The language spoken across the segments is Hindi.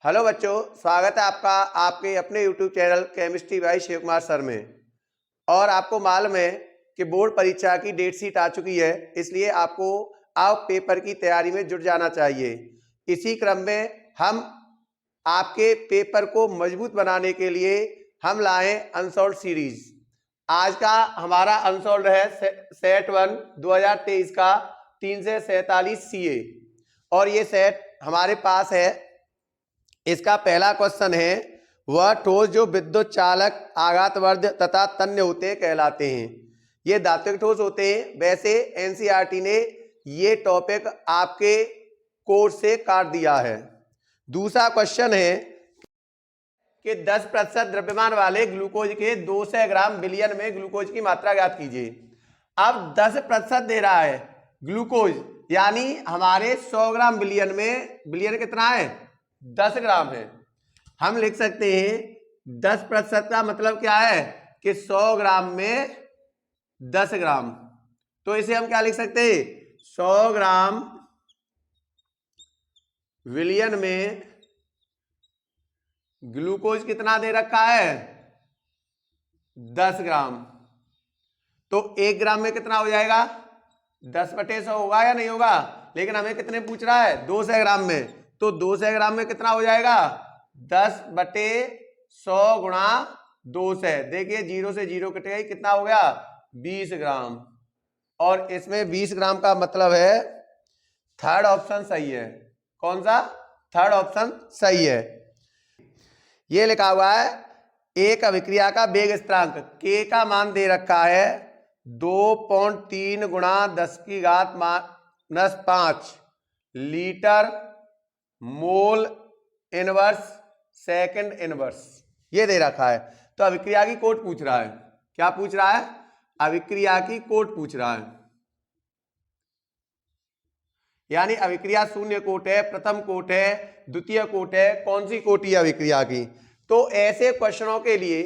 हेलो बच्चों, स्वागत है आपका आपके अपने YouTube channel chemistry by Shiv Kumar sir में। और आपको मालूम है कि बोर्ड परीक्षा की डेट शीट आ चुकी है, इसलिए आपको अब पेपर की तैयारी में जुट जाना चाहिए। इसी क्रम में हम आपके पेपर को मजबूत बनाने के लिए हम लाए अनसॉल्व सीरीज। आज का हमारा अनसॉल्व है सेट 1 2023 का 3 से 47 CA और ये सेट हमारे पास है। इसका पहला क्वेश्चन है, वह ठोस जो विद्युत चालक आघातवर्ध तथा तन्य होते कहलाते हैं। ये धात्विक ठोस होते हैं। वैसे एनसीईआरटी ने ये टॉपिक आपके कोर्स से काट दिया है। दूसरा क्वेश्चन है कि 10% द्रव्यमान वाले ग्लूकोज के 200 ग्राम बिलियन में ग्लूकोज की मात्रा ज्ञात कीजिए। अब 10% दे रहा है ग्लूकोज, यानी हमारे 100 ग्राम बिलियन में बिलियन कितना है? 10 ग्राम है। हम लिख सकते हैं 10% का मतलब क्या है कि 100 ग्राम में 10 ग्राम। तो इसे हम क्या लिख सकते हैं? 100 ग्राम बिलियन में ग्लूकोज कितना दे रखा है? 10 ग्राम। तो 1 ग्राम में कितना हो जाएगा? 10/100 होगा या नहीं होगा? लेकिन हमें कितने पूछ रहा है? 200 ग्राम में। तो 200 ग्राम में कितना हो जाएगा? 10/100 गुणा 200। देखिए 0 से 0 कट गई, कितना हो गया? 20 ग्राम। और इसमें 20 ग्राम का मतलब है थर्ड ऑप्शन सही है। कौन सा? थर्ड ऑप्शन सही है। ये लिखा हुआ है एक अभिक्रिया का वेग स्थिरांक K का मान दे रखा है 2.3 गुणा 10⁻⁵ litre mole inverse second inverse ये दे रखा है। तो अभिक्रिया की कोट पूछ रहा है। क्या पूछ रहा है? अभिक्रिया की कोट पूछ रहा है। यानी अभिक्रिया शून्य कोट है, प्रथम कोट है, द्वितीय कोट है, कौन सी कोटि है अभिक्रिया की? तो ऐसे क्वेश्चनों के लिए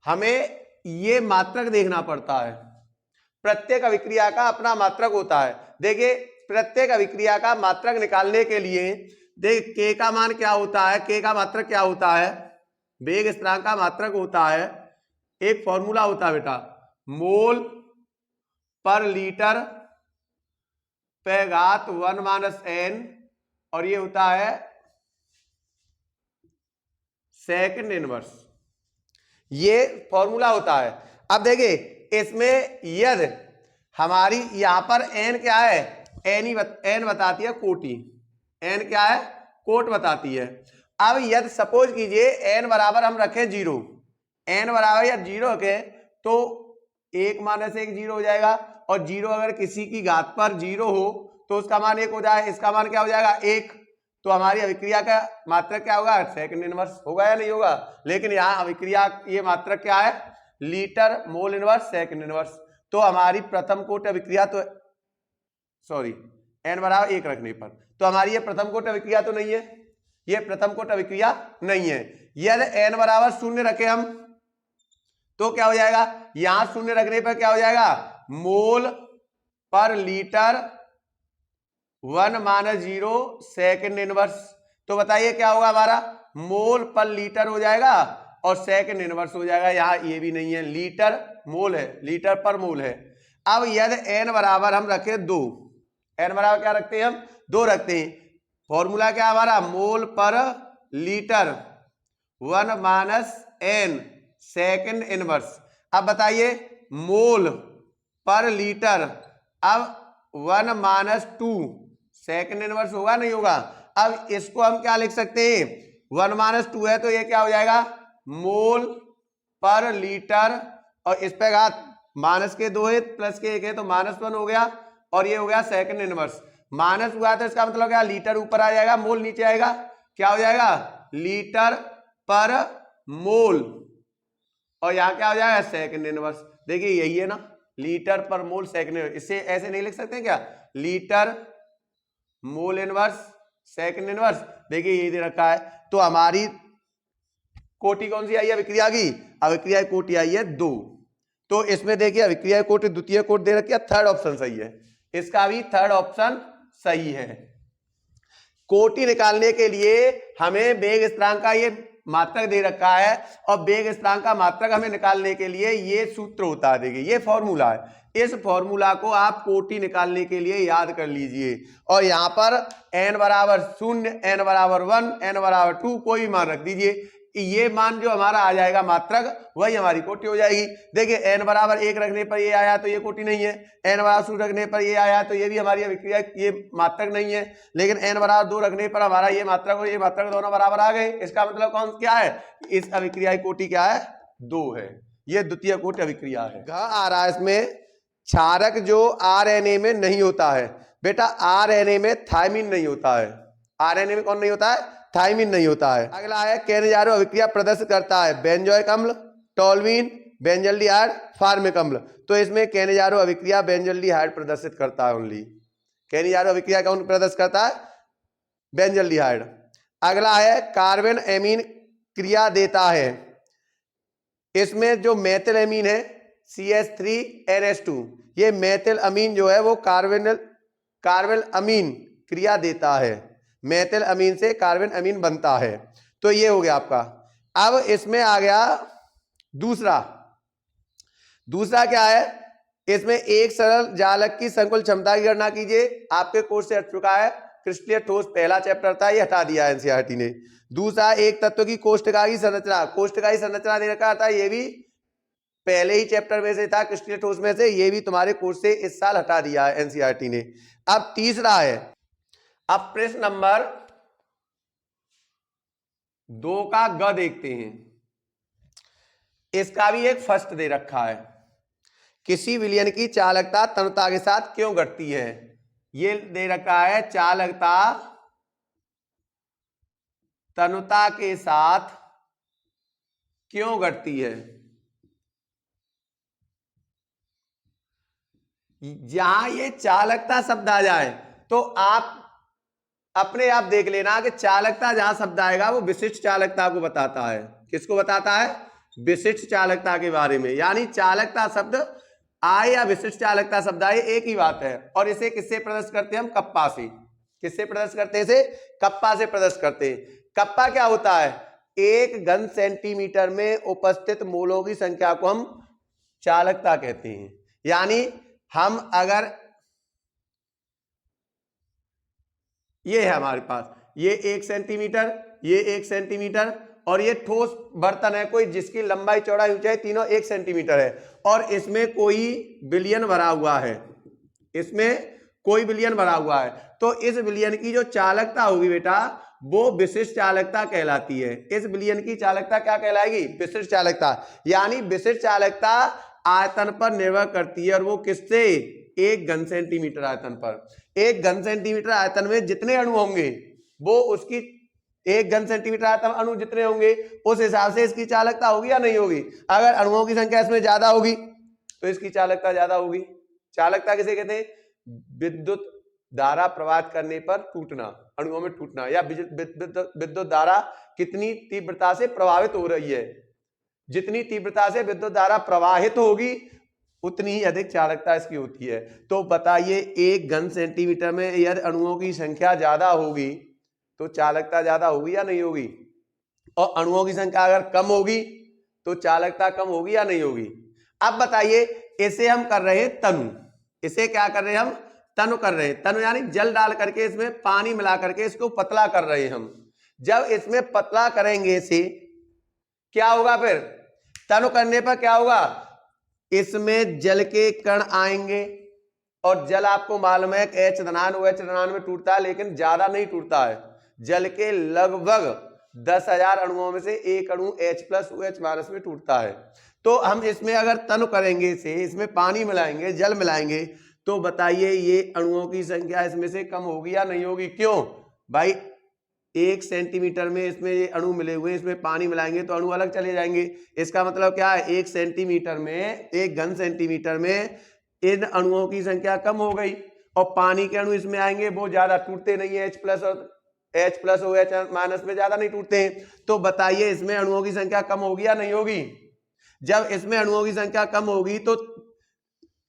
हमें ये मात्रक देखना पड़ता है। प्रत्येक अभिक्रिया का अपना मात्रक होता है। देखिए प्रत्येक अभिक्रिया का मात्रक निकालने के लिए देख K का मान क्या होता है, K का मात्रक क्या होता है? वेग स्थिरांक का मात्रक होता है, एक फॉर्मूला होता है बेटा, मोल पर लीटर पे घात 1-n और ये होता है सेकंड इनवर्स। ये फॉर्मूला होता है। अब देखिए इसमें यदि हमारी यहां पर n क्या है? n बताती है कोटि। n क्या है? कोट बताती है। अब यदि सपोज कीजिए n बराबर हम रखें 0, n बराबर या 0 रखें तो 1-1 0 हो जाएगा। और 0 अगर किसी की घात पर 0 हो तो उसका मान 1 हो जाए, इसका मान क्या हो जाएगा? 1। तो हमारी अभिक्रिया का मात्रक क्या होगा? सेकंड इनवर्स होगा या नहीं होगा? लेकिन यहाँ अभिक्रिया ये मात्रक क्या है? Litre mole inverse second inverse. तो हमारी प्रथम कोट अभिक्रिया तो n बराबर 1 रखने पर तो हमारी ये प्रथम कोट अभिक्रिया तो नहीं है, ये प्रथम कोट अभिक्रिया नहीं है। यदि n बराबर 0 रखे हम तो क्या हो जाएगा? यहां 0 रखने पर क्या हो जाएगा? मोल पर लीटर 1-0 सेकंड इनवर्स। तो बताइए क्या होगा हमारा? मोल पर लीटर हो जाएगा और सेकंड इनवर्स हो जाएगा। यहां ये भी नहीं है, लीटर मोल है, लीटर पर मोल है। अब यदि n बराबर हम रखें 2, n बराबर क्या रखते हैं हम? 2 रखते हैं। फॉर्मूला क्या हमारा? मोल पर लीटर 1-n सेकंड इनवर्स। अब बताइए मोल पर लीटर, अब 1-2 सेकंड इनवर्स होगा नहीं होगा? अब इसको हम क्या लिख सकते हैं? 1-2 है तो ये क्या हो जाएगा? मोल पर लीटर और इस पे घात माइनस के 2 है प्लस के 1 है तो -1 हो गया और ये हो गया सेकंड इनवर्स। माइनस हुआ तो इसका मतलब क्या? लीटर ऊपर आ जाएगा, मोल नीचे आएगा। क्या हो जाएगा? लीटर पर मोल और यहां क्या हो जाएगा? Second inverse. देखिए यही है ना, लीटर पर मोल सेकंड इनवर्स। इससे ऐसे नहीं लिख सकते क्या? Litre mole inverse second inverse. देखिए यही दे रखा है। तो हमारी कोटि कौन सी आई है अभिक्रिया की? अभिक्रिया की कोटि आई है 2। तो इसमें देखिए अभिक्रिया की कोटि द्वितीय कोट दे रखी है, थर्ड ऑप्शन सही है। इसका भी थर्ड ऑप्शन सही है। कोटि निकालने के लिए हमें वेग स्थिरांक का ये मात्रक दे रखा है और वेग स्थिरांक का मात्रक हमें निकालने के लिए ये सूत्र होता है। देखिए ये फॉर्मूला है, इस फॉर्मूला को आप कोटि निकालने के लिए याद कर लीजिए। और यहां पर n बराबर 0, n बराबर 1, n बराबर 2 कोई मान रख दीजिए। ये मान जो हमारा आ जाएगा मात्रक वही हमारी कोटि हो जाएगी। देखिए n बराबर 1 रखने पर ये आया तो ये कोटि नहीं है, n बराबर 0 रखने पर ये आया तो ये भी हमारी अभिक्रिया ये मात्रक नहीं है, लेकिन n बराबर 2 रखने पर हमारा ये मात्रक और ये मात्रक दोनों बराबर आ गए। इसका मतलब कौन क्या है, इस अभिक्रिया की कोटि क्या है, 2 है। ये द्वितीय कोटि अभिक्रिया है। घ आ रहा है इसमें क्षारक जो RNA में नहीं होता है। बेटा RNA में थायमिन नहीं होता है, RNA में कौन नहीं होता है, थायमिन नहीं होता है। अगला है केनेजारो अभिक्रिया प्रदर्शित करता है बेंजोइक अम्ल, टोल्यूइन, बेंजल्डिहाइड, फार्मिक अम्ल। तो इसमें केनेजारो अभिक्रिया बेंजल्डिहाइड प्रदर्शित करता है ओनली। केनेजारो अभिक्रिया कौन प्रदर्शित करता है, बेंजल्डिहाइड। अगला है कार्बन एमीन क्रिया देता है। इसमें जो मेथिल एमीन है CH3NH2, ये मेथिल अमीन जो है वो कार्बन अमीन क्रिया देता है। मेथिल अमीन से कार्बन अमीन बनता है। तो ये हो गया आपका। अब इसमें आ गया दूसरा क्या है, इसमें एक सरल जालक की संकुल क्षमता की गणना कीजिए। आपके कोर्स से हट चुका है, क्रिस्टलीय ठोस पहला चैप्टर था, ये हटा दिया एनसीईआरटी ने। दूसरा एक तत्व की कोष्ठका की संरचना, कोष्ठका की संरचना दे रखा था, ये भी पहले ही चैप्टर में से था क्रिस्टलीय ठोस में से, ये भी तुम्हारे कोर्स से इस साल हटा दिया है एनसीईआरटी ने। अब तीसरा है, अब प्रश्न नंबर 2 का ग देखते हैं। इसका भी एक फर्स्ट दे रखा है, किसी विलयन की चालकता तनुता के साथ क्यों घटती है। ये दे रखा है चालकता तनुता के साथ क्यों घटती है। जहां ये चालकता शब्द आ जाए तो आप अपने आप देख लेना कि चालकता जहां शब्द आएगा वो विशिष्ट चालकता को बताता है। किसको बताता है, विशिष्ट चालकता के बारे में। यानी चालकता शब्द आए या विशिष्ट चालकता शब्द आए एक ही बात है। और इसे किससे प्रदर्शित करते हैं हम, कप्पा से। किससे प्रदर्शित करते हैं, इसे कप्पा से प्रदर्शित करते हैं। कप्पा क्या होता है, 1 घन सेंटीमीटर में उपस्थित मोलों की संख्या को हम चालकता कहते हैं। यानी हम अगर ये है हमारे पास, ये 1 सेंटीमीटर, ये 1 सेंटीमीटर और ये ठोस बर्तन है कोई जिसकी लंबाई चौड़ाई ऊंचाई तीनों 1 सेंटीमीटर है और इसमें कोई विलयन भरा हुआ है, इसमें कोई विलयन भरा हुआ है। तो इस विलयन की जो चालकता होगी बेटा वो विशिष्ट चालकता कहलाती है। इस विलयन की चालकता क्या कहलाएगी, विशिष्ट चालकता। यानी विशिष्ट चालकता आयतन पर निर्भर करती है और वो किससे, 1 घन सेंटीमीटर आयतन पर। 1 घन सेंटीमीटर आयतन में जितने अणु होंगे वो उसकी 1 घन सेंटीमीटर आयतन अणु जितने होंगे उस हिसाब से इसकी चालकता होगी या नहीं होगी। अगर अणुओं की संख्या इसमें ज्यादा होगी तो इसकी चालकता ज्यादा होगी। चालकता किसे कहते हैं, विद्युत धारा प्रवाहित करने पर टूटना, अणुओं में टूटना, या विद्युत धारा कितनी तीव्रता से प्रभावित हो रही है। जितनी तीव्रता से विद्युत धारा प्रवाहित होगी उतनी ही अधिक चालकता इसकी होती है। तो बताइए 1 घन सेंटीमीटर में यदि अणुओं की संख्या ज्यादा होगी तो चालकता ज्यादा होगी या नहीं होगी, और अणुओं की संख्या अगर कम होगी तो चालकता कम होगी या नहीं होगी। अब बताइए इसे हम कर रहे हैं तनु, इसे क्या कर रहे हैं हम, तनु कर रहे हैं। तनु यानी जल डाल करके इसमें पानी मिला करके इसको पतला कर रहे हैं हम। जब इसमें पतला करेंगे इसे क्या होगा, फिर तनु करने पर क्या होगा, इसमें जल के कण आएंगे और जल आपको मालूम है कि H धनान OH धनान में टूटता है लेकिन ज्यादा नहीं टूटता है। जल के लगभग 10,000 अणुओं में से एक अणु H+OH- में टूटता है। तो हम इसमें अगर तनु करेंगे इसे, इसमें पानी मिलाएंगे, जल मिलाएंगे, तो बताइए ये अणुओं की संख्या इसमें से कम होगी या नहीं होगी। क्यों भाई, 1 सेंटीमीटर में इसमें ये अणु मिले हुए, इसमें पानी मिलाएंगे तो अणु अलग चले जाएंगे। इसका मतलब क्या है, 1 सेंटीमीटर में, 1 घन सेंटीमीटर में इन अणुओं की संख्या कम हो गई और पानी के अणु इसमें आएंगे, वो ज्यादा टूटते नहीं है, H+OH- में ज्यादा नहीं टूटते हैं। तो बताइए इसमें अणुओं की संख्या कम होगी या नहीं होगी। जब इसमें अणुओं की संख्या कम होगी तो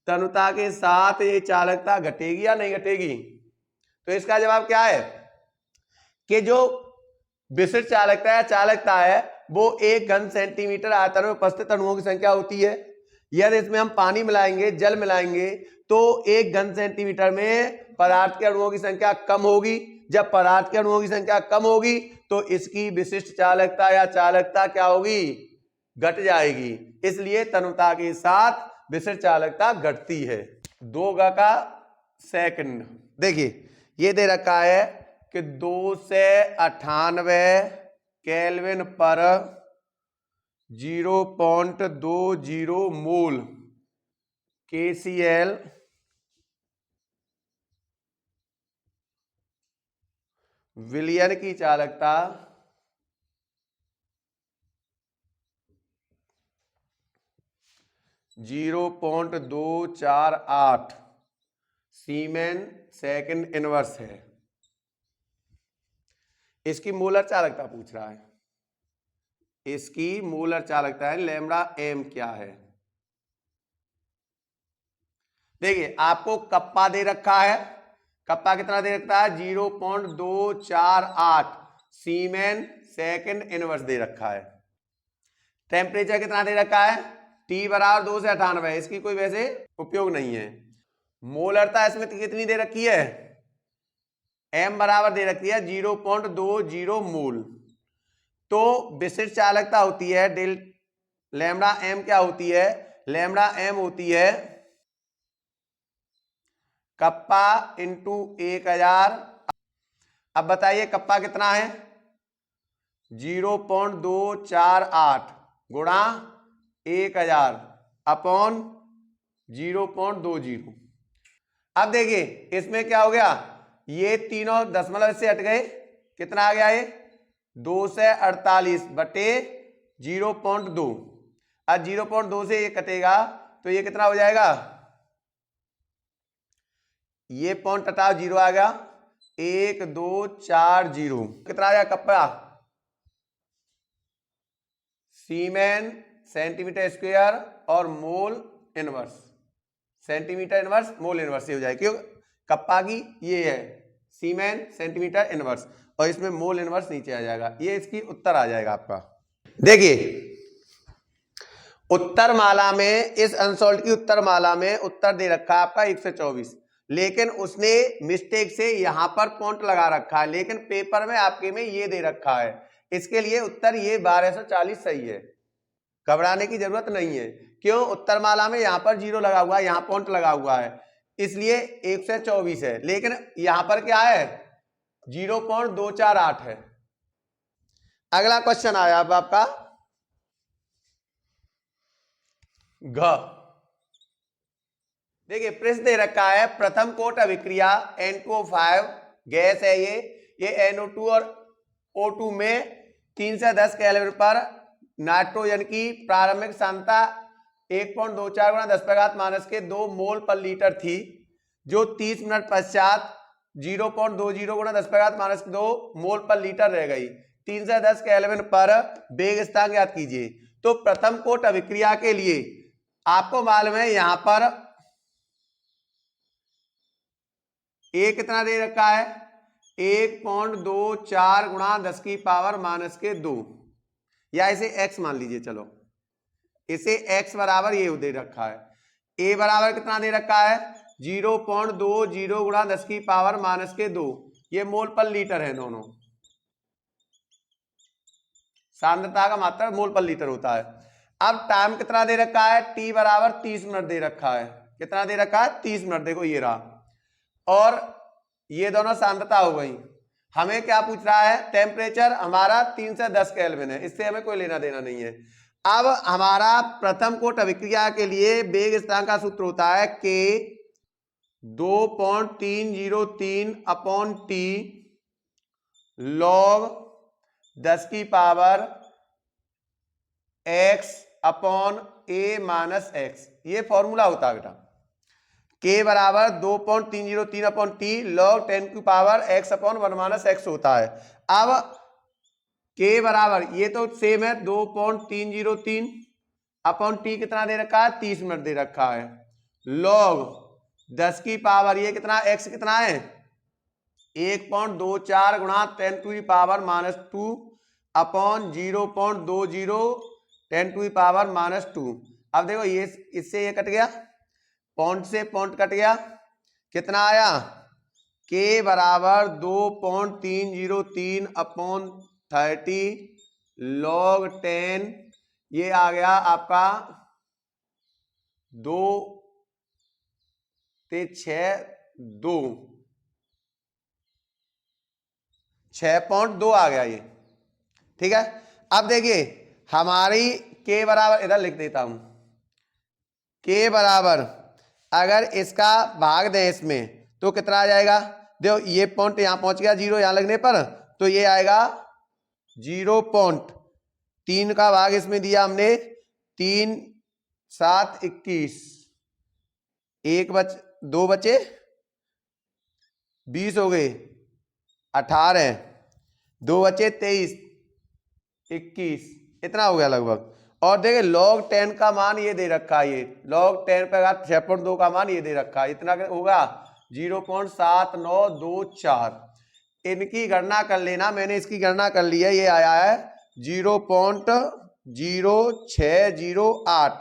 तनुता के साथ ये चालकता घटेगी या नहीं घटेगी। तो इसका जवाब क्या है, कि जो विशिष्ट चालकता या चालकता है वो 1 घन सेंटीमीटर आयतन में उपस्थित अणुओं की संख्या होती है। यदि इसमें हम पानी मिलाएंगे, जल मिलाएंगे, तो 1 घन सेंटीमीटर में पदार्थ के अणुओं की संख्या कम होगी। जब पदार्थ के अणुओं की संख्या कम होगी तो इसकी विशिष्ट चालकता या चालकता क्या होगी? घट जाएगी। इसलिए तन्यता के साथ विशिष्ट चालकता घटती है। 2 का सेकंड, देखिए ये दे रखा है कि 298 केल्विन पर 0.20 मोल KCl विलयन की चालकता 0.248 सीमेन सेकंड इनवर्स है। इसकी मोलर चालकता पूछ रहा है। इसकी मोलर चालकता है लैम्डा एम क्या है। देखिए आपको कप्पा दे रखा है। कप्पा कितना दे रखा है? 0.248 सीमेन सेकंड इनवर्स दे रखा है। टेम्परेचर कितना दे रखा है? T बराबर 2 से 98। इसकी कोई वैसे उपयोग नहीं है। मोलरता इसमें कितनी दे रखी है? M बराबर दे रखी है 0.20 मोल। तो विशिष्ट चालकता होती है डेल लैम्डा एम क्या होती है? लैम्डा एम होती है कप्पा इंटू 1000। अब बताइए कप्पा कितना है? 0.248 गुणा 1000 अपॉन 0.20। अब देखिए इसमें क्या हो गया? ये तीनों दशमलव से हट गए। कितना आ गया? ये 248 बटे 0.2। अब 0.2 से ये कटेगा तो ये कितना हो जाएगा? ये पॉइंट हटाओ, 0 आ गया। 1240 कितना आ गया कप्पा? सीमेन सेंटीमीटर स्क्वायर और mole inverse. Centimetre inverse mole inverse हो जाए, क्यों? कप्पा की ये है सीमेन सेंटीमीटर इनवर्स और इसमें मोल इनवर्स नीचे आ जाएगा। ये इसकी उत्तर आ जाएगा आपका। देखिए उत्तर माला में, इस अनसॉल्व की उत्तर माला में उत्तर दे रखा है आपका 124, लेकिन उसने मिस्टेक से यहां पर पॉइंट लगा रखा है, लेकिन पेपर में आपके में ये दे रखा है। इसके लिए उत्तर ये 1240 सही है। घबराने की जरूरत नहीं है। क्यों? उत्तर माला में यहां पर 0 लगा हुआ है, यहां पॉइंट लगा हुआ है, इसलिए 124 है। लेकिन यहां पर क्या है? 0.248 है। अगला क्वेश्चन आया अब आपका घ। देखिए प्रश्न दे रखा है प्रथम कोट अभिक्रिया N2O5 गैस है ये NO2 और O2 में 3 से 10 केल्विन पर नाइट्रोजन की प्रारंभिक सांद्रता 1.24 गुणा 10⁻⁻2 मोल पर लीटर थी, जो 30 मिनट पश्चात 0.20 गुणा 10⁻⁻2 मोल पर लीटर रह गई। 3 से 10 केल्विन पर वेग स्थिरांक ज्ञात कीजिए। तो प्रथम कोट अभिक्रिया के लिए आपको मालूम है यहां पर ए कितना दे रखा है? 1.24 गुणा 10⁻⁻2 या इसे x मान लीजिए। चलो इसे x बराबर ये दे रखा है। a बराबर कितना दे रखा है? 0.20 गुणा 10⁻⁻2। ये मोल पर लीटर है दोनों। सांद्रता का मात्रा मोल पर लीटर होता है। अब टाइम कितना दे रखा है? t बराबर 30 मिनट दे रखा है। कितना दे रखा है? 30 मिनट। देखो ये रहा, और ये दोनों सांद्रता हो गई। हमें क्या पूछ रहा है? टेम्परेचर हमारा 3 से 10 केल्विन है, इससे हमें कोई लेना देना नहीं है। अब हमारा प्रथम कोट अभिक्रिया के लिए वेग स्थिरांक का सूत्र होता है K 2.303 upon T log 10⁻x upon a minus x। ये फॉर्मूला होता है बेटा। K बराबर 2.303 upon T log 10⁻x upon 1 minus x होता है। अब K बराबर ये तो सेम है 2.303 अपॉन T कितना दे रखा है? 30 मिनट दे रखा है। log 10 की पावर ये कितना x कितना है? 1.24 गुणा 10⁻⁻² अपॉन 0.20 10⁻⁻²। अब देखो ये इससे ये कट गया, पॉइंट से पॉइंट कट गया, कितना आया k बराबर 2.303 अपॉन 30 log 10, ये आ गया आपका 2 ते 6 6.2 आ गया ये। ठीक है, अब देखिए हमारी k बराबर, इधर लिख देता हूं, k बराबर अगर इसका भाग दें इसमें तो कितना आ जाएगा। देखो ये पॉइंट यहां पहुंच गया, 0 यहां लगने पर, तो ये आएगा 0.3 का भाग इसमें दिया हमने 3 7 21, 2 बचे 20 हो गए, 18 2 बचे 23 21, इतना हो गया लगभग। और देखिए log 10 का मान ये दे रखा है, ये log 10 पे 6.2 का मान ये दे रखा है, इतना होगा 0.7924। इनकी गणना कर लेना, मैंने इसकी गणना कर ली है, ये आया है 0.0608।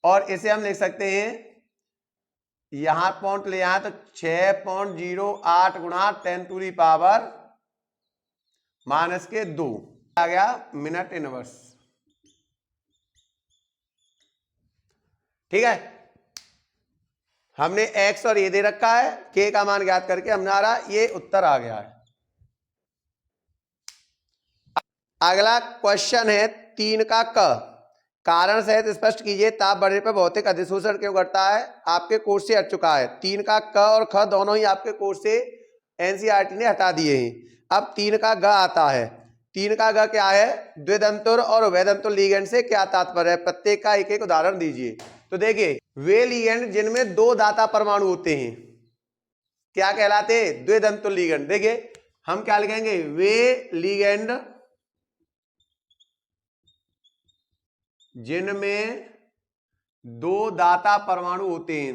और इसे हम लिख सकते हैं, यहां पॉइंट ले आए तो 6.08 गुणा 10⁻⁻² आ गया मिनट इनवर्स। ठीक है, हमने x और ये दे रखा है, k का मान ज्ञात करके हमारा ये उत्तर आ गया है। अगला क्वेश्चन है 3 का क, कारण सहित स्पष्ट कीजिए ताप बढ़ने पर भौतिक अधिशोषण क्यों घटता है। आपके कोर्स से हट चुका है, 3 का क और ख दोनों ही आपके कोर्स से एनसीईआरटी ने हटा दिए हैं। अब 3 का ग आता है। 3 का ग क्या है, द्विदंतुर और उभयदंतुर लिगेंड से क्या तात्पर्य है, प्रत्येक का एक एक उदाहरण दीजिए। तो देखिए वे लिगेंड जिनमें 2 दाता परमाणु होते हैं क्या कहलाते हैं, द्विदंतुर लिगेंड। देखिए हम क्या लिखेंगे, वे लिगेंड जिनमें 2 दाता परमाणु होते हैं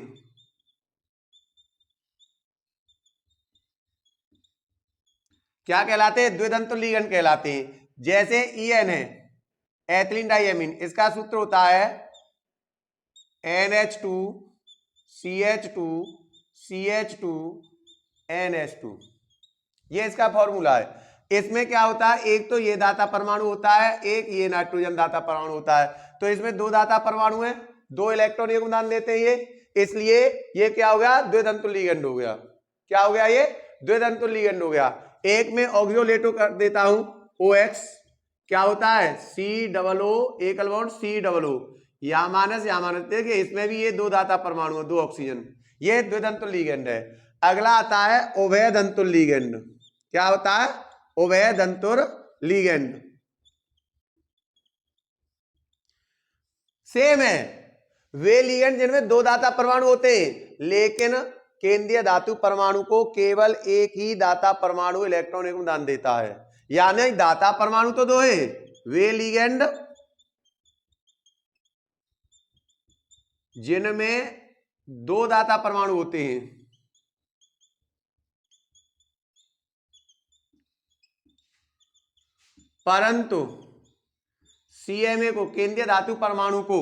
क्या कहलाते हैं, द्विदंतुर लिगेंड कहलाते हैं। जैसे EN है एथिलीन डाइएमीन, इसका सूत्र होता है NH2 CH2 CH2 NH2, ये इसका फॉर्मूला है। इसमें क्या होता है, एक तो ये दाता परमाणु होता है, एक ये नाइट्रोजन दाता परमाणु होता है। तो इसमें 2 दाता परमाणु है, 2 इलेक्ट्रॉन योगदान देते हैं ये, इसलिए ये क्या हो गया, द्विदंतुर लिगेंड हो गया। क्या हो गया, ये द्विदंतुर लिगेंड हो गया। एक में ऑक्सियोलेटो कर देता हूं OX, क्या होता है COO एकल बॉन्ड COO, या माइनस या माइनस। देखिए इसमें भी ये 2 दाता परमाणु है, 2 ऑक्सीजन, ये द्विदंतुर लिगेंड है। अगला आता है उभयदंतुर लिगेंड, क्या होता है उभयदंतुर लिगेंड। सेम है, वे लिगेंड जिनमें 2 दाता परमाणु होते हैं लेकिन केंद्रीय धातु परमाणु को केवल एक ही दाता परमाणु इलेक्ट्रॉन योगदान देता है, यानी दाता परमाणु तो 2 है। वे लिगेंड जिनमें 2 दाता परमाणु होते हैं परंतु CMA को, केंद्रीय धातु परमाणु को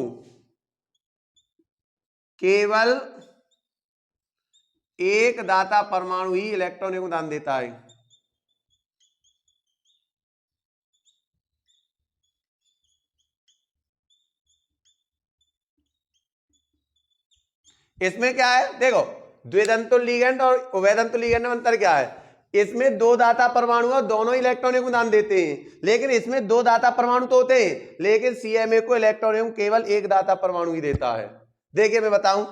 केवल एक दाता परमाणु ही इलेक्ट्रॉन योगदान देता है। इसमें क्या है, देखो द्विदंतुर लिगेंड और उभयदंतुर लिगेंड में अंतर क्या है, इसमें 2 दाता परमाणु और दोनों इलेक्ट्रॉन योगदान देते हैं, लेकिन इसमें 2 दाता परमाणु तो होते हैं लेकिन CMA को इलेक्ट्रॉन केवल एक दाता परमाणु ही देता है। देखिए मैं बताऊं,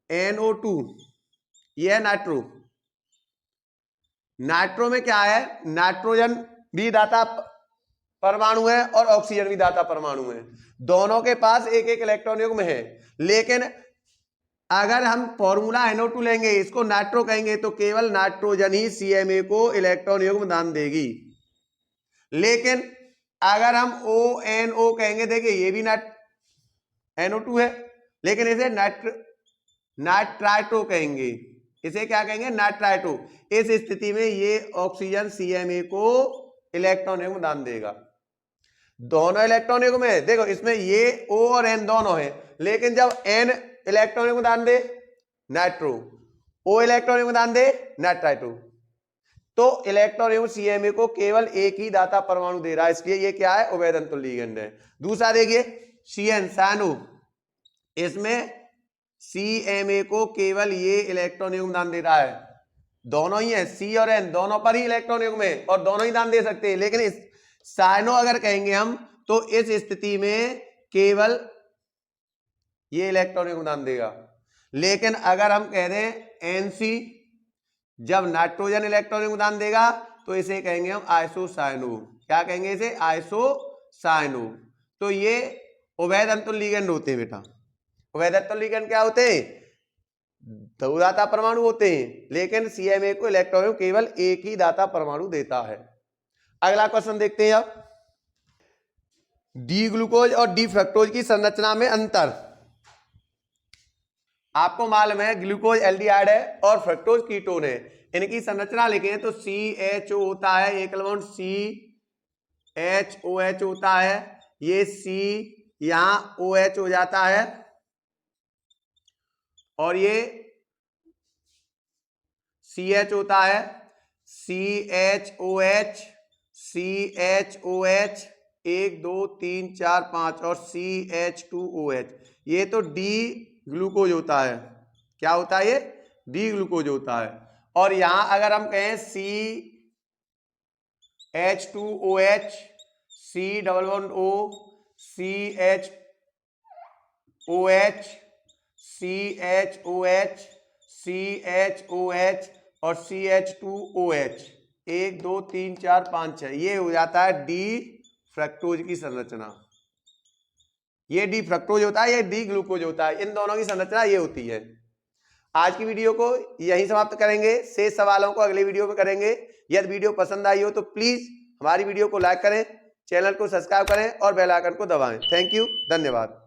NO2 ये है नाइट्रो, नाइट्रो में क्या है, नाइट्रोजन भी दाता परमाणु है और ऑक्सीजन भी दाता परमाणु है, दोनों के पास एक एक इलेक्ट्रॉन युग्म है। लेकिन अगर हम फॉर्मूला NO2 लेंगे, इसको नाइट्रो कहेंगे, तो केवल नाइट्रोजन ही CMA को इलेक्ट्रॉन युग्म दान देगी। लेकिन अगर हम ONO कहेंगे, देखिए ये भी NO2 है लेकिन इसे नाइट्राइटो कहेंगे, इसे क्या कहेंगे, नाइट्राइटो। इस स्थिति में ये ऑक्सीजन CMA को इलेक्ट्रॉन युग्म दान देगा। दोनों इलेक्ट्रॉन युग्म है, देखो इसमें ये O और N दोनों है, लेकिन जब N इलेक्ट्रॉन युग्म दान दे नाइट्रो, O इलेक्ट्रॉन युग्म दान दे नाइट्राइटो, तो इलेक्ट्रॉन युग्म CMA को केवल एक ही दाता परमाणु दे रहा है, इसलिए ये क्या है, उभयदन तुल्य लिगेंड है। दूसरा देखिए CN साइनो, इसमें CMA को केवल ये इलेक्ट्रॉन युग्म दान दे रहा है, दोनों ही है C और N दोनों पर ही इलेक्ट्रॉन युग्म है और दोनों ही दान दे सकते हैं, लेकिन इस साइनो अगर कहेंगे हम तो इस स्थिति में केवल ये इलेक्ट्रॉन युग्म दान देगा। लेकिन अगर हम कह दें NC, जब नाइट्रोजन इलेक्ट्रॉन युग्म दान देगा तो इसे कहेंगे हम आइसोसाइनो। क्या कहेंगे इसे, आइसोसाइनो। तो ये उभयदन तुल्य लिगेंड होते हैं बेटा। उभयदन तुल्य लिगेंड क्या होते हैं, दो दाता परमाणु होते हैं, लेकिन CMA को इलेक्ट्रॉन युग्म केवल एक ही दाता परमाणु देता है। अगला क्वेश्चन देखते हैं अब, डी ग्लूकोज और डी फ्रक्टोज की संरचना में अंतर। आपको मालूम है ग्लूकोज एल्डिहाइड है और फ्रक्टोज कीटोन है, इनकी संरचना लिखें तो CHO होता है, एकल बॉन्ड CHOH होता है, ये C यहां OH हो जाता है और ये CH होता है, CHOH 1 2 3 4 5 और CH2OH, ये तो डी ग्लूकोज होता है। क्या होता है, ये डी ग्लूकोज होता है। और यहां अगर हम कहें CH2OH, C double bond O, CHOH, CHOH, CHOH और CH2OH, 1 2 3 4 5 6, ये हो जाता है डी फ्रक्टोज की संरचना। ये डी फ्रक्टोज होता है, ये डी ग्लूकोज होता है, इन दोनों की संरचना ये होती है। आज की वीडियो को यहीं समाप्त करेंगे, शेष सवालों को अगले वीडियो में करेंगे। यदि वीडियो पसंद आई हो तो प्लीज हमारी वीडियो को लाइक करें, चैनल को सब्सक्राइब करें और बेल आइकन को दबाएं। थैंक यू, धन्यवाद।